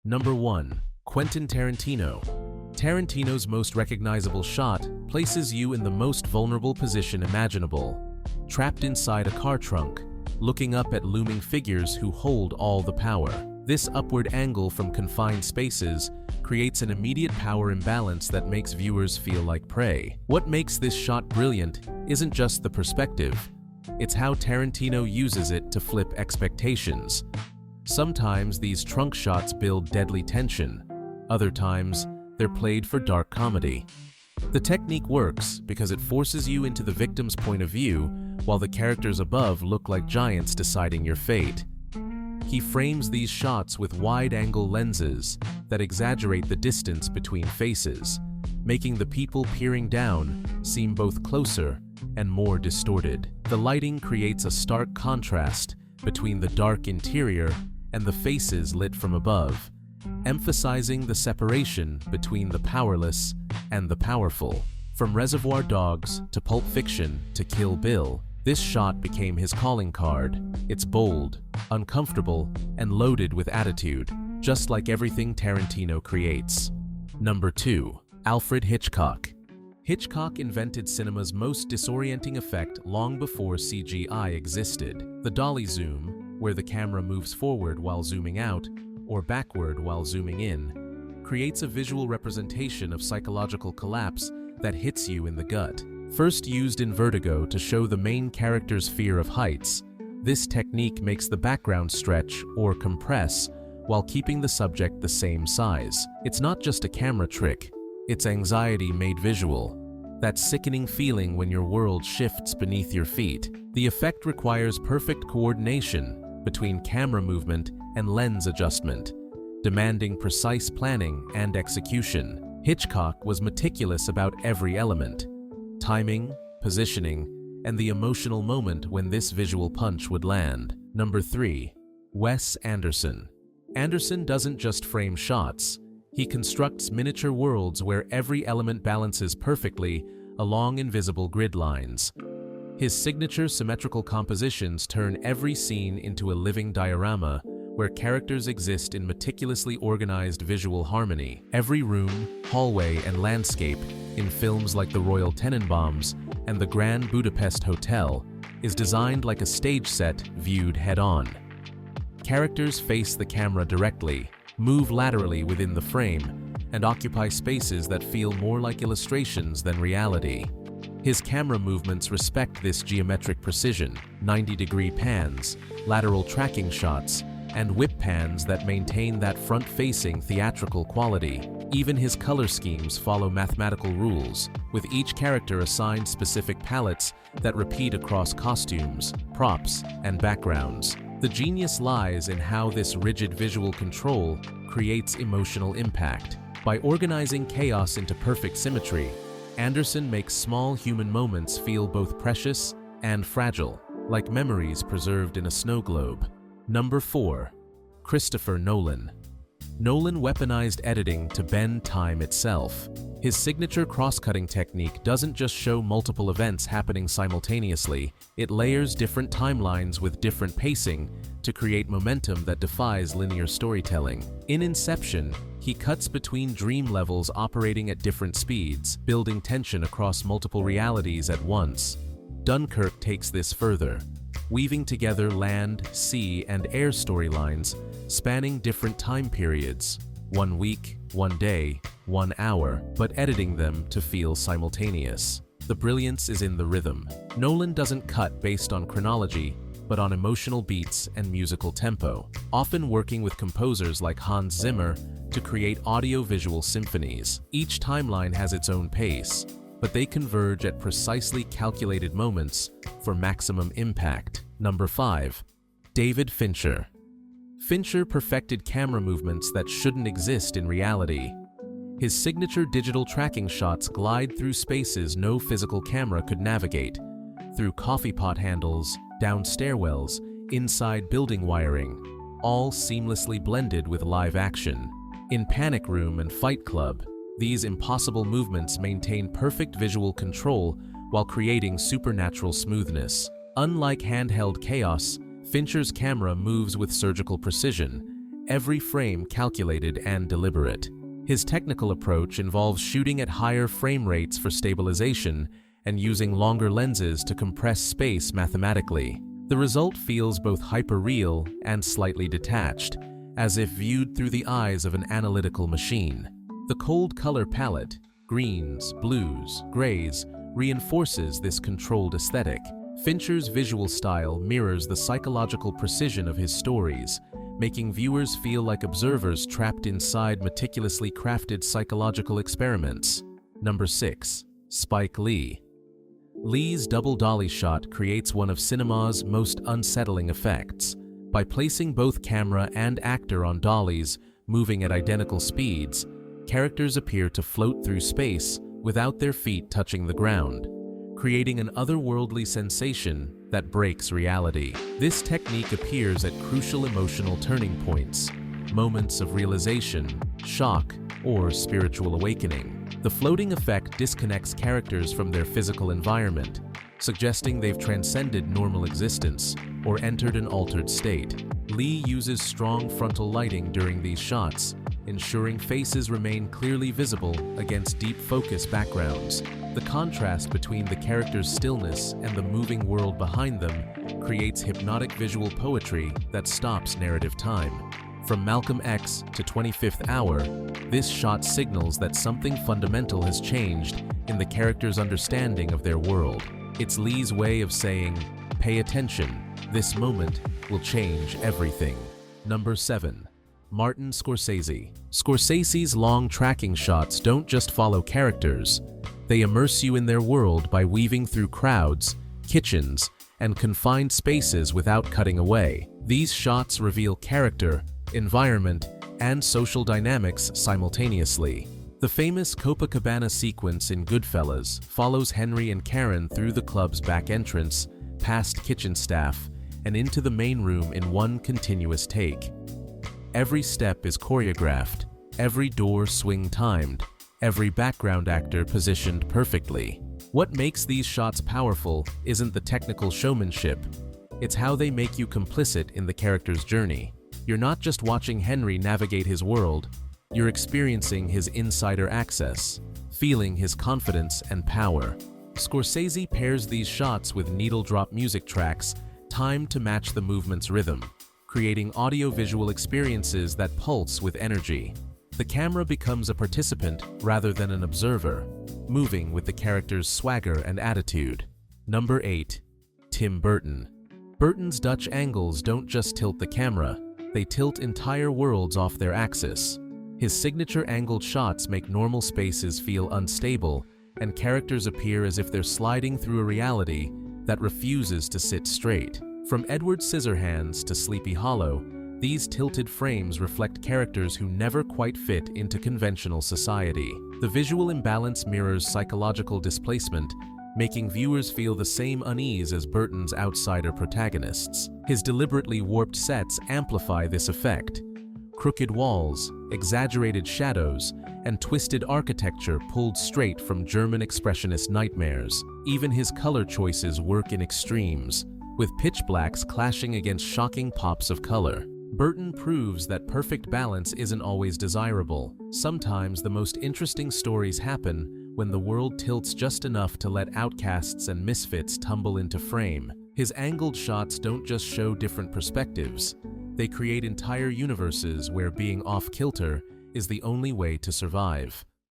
Number 1. Quentin Tarantino. Tarantino's most recognizable shot places you in the most vulnerable position imaginable, trapped inside a car trunk, looking up at looming figures who hold all the power. This upward angle from confined spaces creates an immediate power imbalance that makes viewers feel like prey. What makes this shot brilliant isn't just the perspective, it's how Tarantino uses it to flip expectations. Sometimes these trunk shots build deadly tension, other times they're played for dark comedy. The technique works because it forces you into the victim's point of view while the characters above look like giants deciding your fate. He frames these shots with wide-angle lenses that exaggerate the distance between faces, making the people peering down seem both closer and more distorted. The lighting creates a stark contrast between the dark interior and the faces lit from above, emphasizing the separation between the powerless and the powerful. From Reservoir Dogs to Pulp Fiction to Kill Bill, this shot became his calling card. It's bold, uncomfortable, and loaded with attitude, just like everything Tarantino creates. Number 2. Alfred Hitchcock. Hitchcock invented cinema's most disorienting effect long before CGI existed. The dolly zoom, where the camera moves forward while zooming out, or backward while zooming in, creates a visual representation of psychological collapse that hits you in the gut. First used in Vertigo to show the main character's fear of heights, this technique makes the background stretch or compress while keeping the subject the same size. It's not just a camera trick, it's anxiety made visual. That sickening feeling when your world shifts beneath your feet. The effect requires perfect coordination between camera movement and lens adjustment, demanding precise planning and execution. Hitchcock was meticulous about every element: timing, positioning, and the emotional moment when this visual punch would land. Number 3. Wes Anderson. Anderson doesn't just frame shots, he constructs miniature worlds where every element balances perfectly along invisible grid lines. His signature symmetrical compositions turn every scene into a living diorama where characters exist in meticulously organized visual harmony. Every room, hallway, and landscape in films like The Royal Tenenbaums and the Grand Budapest Hotel is designed like a stage set viewed head-on. Characters face the camera directly, move laterally within the frame, and occupy spaces that feel more like illustrations than reality. His camera movements respect this geometric precision: 90-degree pans, lateral tracking shots, and whip pans that maintain that front-facing theatrical quality. Even his color schemes follow mathematical rules, with each character assigned specific palettes that repeat across costumes, props, and backgrounds. The genius lies in how this rigid visual control creates emotional impact. By organizing chaos into perfect symmetry, Anderson makes small human moments feel both precious and fragile, like memories preserved in a snow globe. Number 4. Christopher Nolan. Nolan weaponized editing to bend time itself. His signature cross-cutting technique doesn't just show multiple events happening simultaneously, it layers different timelines with different pacing to create momentum that defies linear storytelling. In Inception, he cuts between dream levels operating at different speeds, building tension across multiple realities at once. Dunkirk takes this further, weaving together land, sea, and air storylines spanning different time periods, 1 week, 1 day, 1 hour, but editing them to feel simultaneous. The brilliance is in the rhythm. Nolan doesn't cut based on chronology, but on emotional beats and musical tempo, often working with composers like Hans Zimmer to create audio-visual symphonies. Each timeline has its own pace, but they converge at precisely calculated moments for maximum impact. Number 5. David Fincher. Fincher perfected camera movements that shouldn't exist in reality. His signature digital tracking shots glide through spaces no physical camera could navigate, through coffee pot handles, down stairwells, inside building wiring, all seamlessly blended with live action. In Panic Room and Fight Club, these impossible movements maintain perfect visual control while creating supernatural smoothness. Unlike handheld chaos, Fincher's camera moves with surgical precision, every frame calculated and deliberate. His technical approach involves shooting at higher frame rates for stabilization and using longer lenses to compress space mathematically. The result feels both hyper-real and slightly detached, as if viewed through the eyes of an analytical machine. The cold color palette, greens, blues, grays, reinforces this controlled aesthetic. Fincher's visual style mirrors the psychological precision of his stories, making viewers feel like observers trapped inside meticulously crafted psychological experiments. Number 6. Spike Lee. Lee's double dolly shot creates one of cinema's most unsettling effects. By placing both camera and actor on dollies, moving at identical speeds, characters appear to float through space without their feet touching the ground, creating an otherworldly sensation that breaks reality. This technique appears at crucial emotional turning points, moments of realization, shock, or spiritual awakening. The floating effect disconnects characters from their physical environment, suggesting they've transcended normal existence or entered an altered state. Lee uses strong frontal lighting during these shots, ensuring faces remain clearly visible against deep focus backgrounds. The contrast between the characters' stillness and the moving world behind them creates hypnotic visual poetry that stops narrative time. From Malcolm X to 25th Hour, this shot signals that something fundamental has changed in the characters' understanding of their world. It's Lee's way of saying, "Pay attention, this moment will change everything." Number 7. Martin Scorsese. Scorsese's long tracking shots don't just follow characters, they immerse you in their world by weaving through crowds, kitchens, and confined spaces without cutting away. These shots reveal character, environment, and social dynamics simultaneously. The famous Copacabana sequence in Goodfellas follows Henry and Karen through the club's back entrance, past kitchen staff, and into the main room in one continuous take. Every step is choreographed, every door swing-timed, every background actor positioned perfectly. What makes these shots powerful isn't the technical showmanship, it's how they make you complicit in the character's journey. You're not just watching Henry navigate his world, you're experiencing his insider access, feeling his confidence and power. Scorsese pairs these shots with needle-drop music tracks timed to match the movement's rhythm, creating audio-visual experiences that pulse with energy. The camera becomes a participant rather than an observer, moving with the character's swagger and attitude. Number 8. Tim Burton. Burton's Dutch angles don't just tilt the camera, they tilt entire worlds off their axis. His signature angled shots make normal spaces feel unstable, and characters appear as if they're sliding through a reality that refuses to sit straight. From Edward Scissorhands to Sleepy Hollow, these tilted frames reflect characters who never quite fit into conventional society. The visual imbalance mirrors psychological displacement, making viewers feel the same unease as Burton's outsider protagonists. His deliberately warped sets amplify this effect. Crooked walls, exaggerated shadows, and twisted architecture pulled straight from German expressionist nightmares. Even his color choices work in extremes, with pitch blacks clashing against shocking pops of color. Burton proves that perfect balance isn't always desirable. Sometimes the most interesting stories happen when the world tilts just enough to let outcasts and misfits tumble into frame. His angled shots don't just show different perspectives, they create entire universes where being off-kilter is the only way to survive.